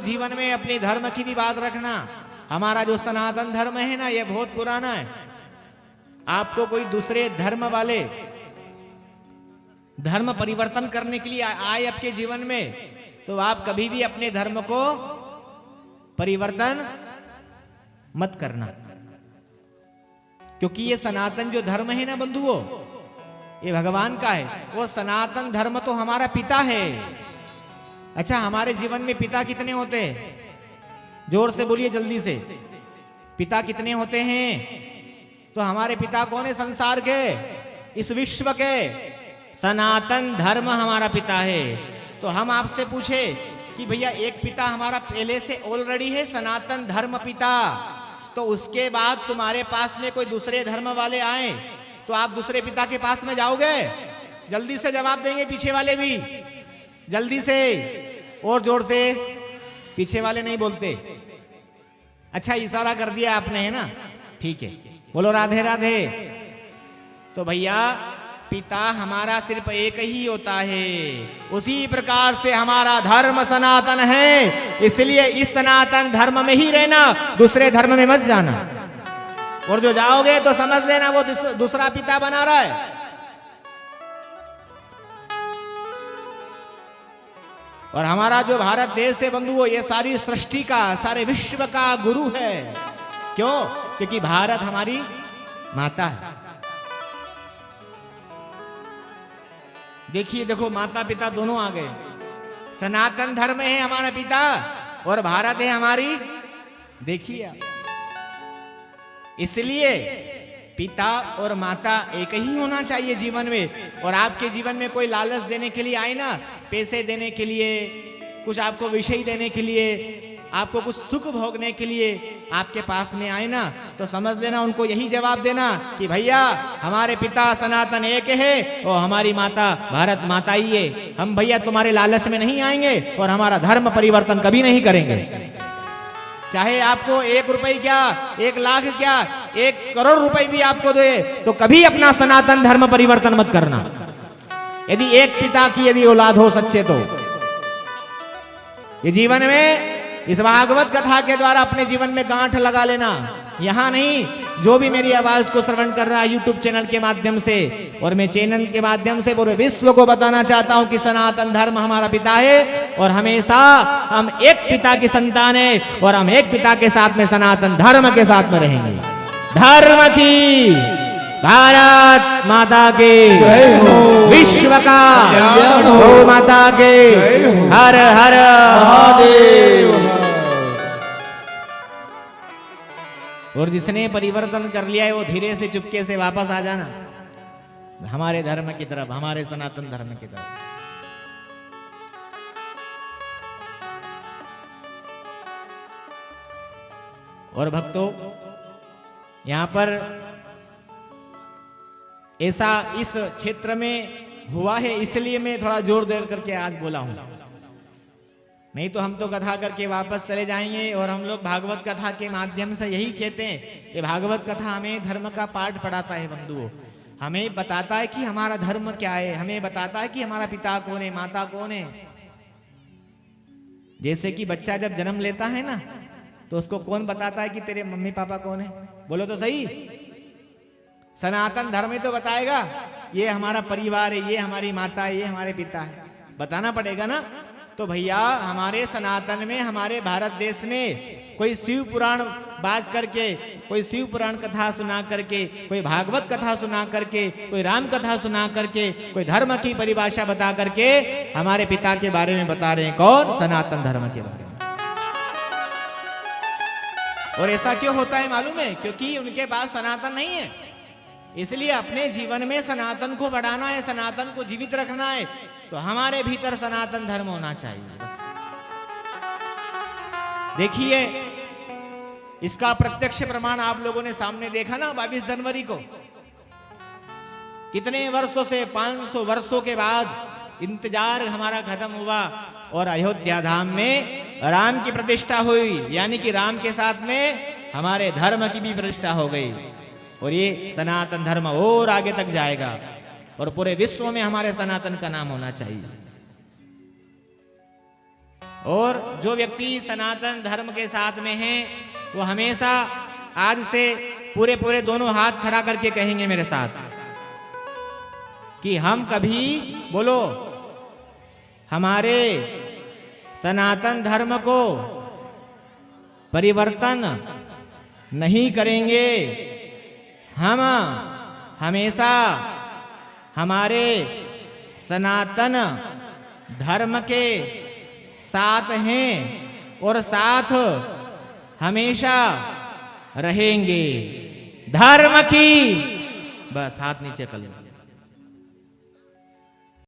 जीवन में अपने धर्म की भी बात रखना। हमारा जो सनातन धर्म है ना, ये बहुत पुराना है। आपको कोई दूसरे धर्म वाले धर्म परिवर्तन करने के लिए आए आपके जीवन में, तो आप कभी भी अपने धर्म को परिवर्तन मत करना, क्योंकि ये सनातन जो धर्म है ना बंधुओं, ये भगवान का है। वो सनातन धर्म तो हमारा पिता है। अच्छा, हमारे जीवन में पिता कितने होते हैं? जोर से बोलिए जल्दी से, पिता कितने होते हैं? तो हमारे पिता कौन है संसार के, इस विश्व के? सनातन धर्म हमारा पिता है। तो हम आपसे पूछे कि भैया एक पिता हमारा पहले से ऑलरेडी है, सनातन धर्म पिता, तो उसके बाद तुम्हारे पास में कोई दूसरे धर्म वाले आए तो आप दूसरे पिता के पास में जाओगे? जल्दी से जवाब देंगे पीछे वाले भी, जल्दी से और जोर से। पीछे वाले नहीं बोलते। अच्छा, इशारा कर दिया आपने, है ना? ठीक है, बोलो राधे राधे। तो भैया पिता हमारा सिर्फ एक ही होता है। उसी प्रकार से हमारा धर्म सनातन है, इसलिए इस सनातन धर्म में ही रहना, दूसरे धर्म में मत जाना। और जो जाओगे तो समझ लेना वो दूसरा पिता बना रहा है। और हमारा जो भारत देश है बंधुओं, ये सारी सृष्टि का, सारे विश्व का गुरु है। क्यों? क्योंकि भारत हमारी माता है। देखिए, देखो, माता पिता दोनों आ गए। सनातन धर्म है हमारा पिता और भारत है हमारी, देखिए आप। इसलिए पिता और माता एक ही होना चाहिए जीवन में। और आपके जीवन में कोई लालच देने के लिए आए ना, पैसे देने के लिए, कुछ आपको विषय देने के लिए, आपको कुछ सुख भोगने के लिए आपके पास में आए ना, तो समझ लेना उनको यही जवाब देना कि भैया हमारे पिता सनातन एक है और हमारी माता भारत माता ही है। हम भैया तुम्हारे लालच में नहीं आएंगे और हमारा धर्म परिवर्तन कभी नहीं करेंगे। चाहे आपको 1 रुपए क्या, 1 लाख क्या, 1 करोड़ रुपए भी आपको दे, तो कभी अपना सनातन धर्म परिवर्तन मत करना। यदि एक पिता की यदि औलाद हो सच्चे, तो ये जीवन में इस भागवत कथा के द्वारा अपने जीवन में गांठ लगा लेना। यहां नहीं, जो भी मेरी आवाज को श्रवण कर रहा है यूट्यूब चैनल के माध्यम से, और मैं चैनल के माध्यम से पूरे विश्व को बताना चाहता हूं कि सनातन धर्म हमारा पिता है और हमेशा हम एक पिता की संतान है और हम एक पिता के साथ में सनातन धर्म के साथ में रहेंगे। धर्म की, भारत माता के जय हो, विश्व का गौ माता के हर हर महादेव। और जिसने परिवर्तन कर लिया है वो धीरे से चुपके से वापस आ जाना हमारे धर्म की तरफ, हमारे सनातन धर्म की तरफ। और भक्तों, यहां पर ऐसा इस क्षेत्र में हुआ है, इसलिए मैं थोड़ा जोर दे करके आज बोला हूं। नहीं तो हम तो कथा करके वापस चले जाएंगे। और हम लोग भागवत कथा के माध्यम से यही कहते हैं कि भागवत कथा हमें धर्म का पाठ पढ़ाता है बंधुओं। हमें बताता है कि हमारा धर्म क्या है, हमें बताता है कि हमारा पिता कौन है, माता कौन है। जैसे कि बच्चा जब जन्म लेता है ना, तो उसको कौन बताता है कि तेरे मम्मी पापा कौन है? बोलो तो सही। सनातन धर्म तो बताएगा ये हमारा परिवार है, ये हमारी माता है, ये हमारे पिता है, बताना पड़ेगा ना। तो भैया हमारे सनातन में, हमारे भारत देश में कोई शिव पुराण बाज करके, कोई शिव पुराण कथा सुना करके, कोई भागवत कथा सुना करके, कोई राम कथा सुना करके, कोई धर्म की परिभाषा बता करके हमारे पिता के बारे में बता रहे हैं। कौन? सनातन धर्म के बारे में। और ऐसा क्यों होता है मालूम है? क्योंकि उनके पास सनातन नहीं है। इसलिए अपने जीवन में सनातन को बढ़ाना है, सनातन को जीवित रखना है, तो हमारे भीतर सनातन धर्म होना चाहिए। देखिए, इसका प्रत्यक्ष प्रमाण आप लोगों ने सामने देखा ना 22 जनवरी को। कितने वर्षों से, 500 वर्षों के बाद इंतजार हमारा खत्म हुआ और अयोध्या धाम में राम की प्रतिष्ठा हुई। यानी कि राम के साथ में हमारे धर्म की भी प्रतिष्ठा हो गई। और ये सनातन धर्म और आगे तक जाएगा और पूरे विश्व में हमारे सनातन का नाम होना चाहिए। और जो व्यक्ति सनातन धर्म के साथ में है वो हमेशा आज से पूरे पूरे दोनों हाथ खड़ा करके कहेंगे मेरे साथ कि हम कभी बोलो हमारे सनातन धर्म को परिवर्तन नहीं करेंगे। हम हमेशा हमारे सनातन धर्म के साथ हैं और साथ हमेशा रहेंगे। धर्म की बस हाथ नीचे कर लेना।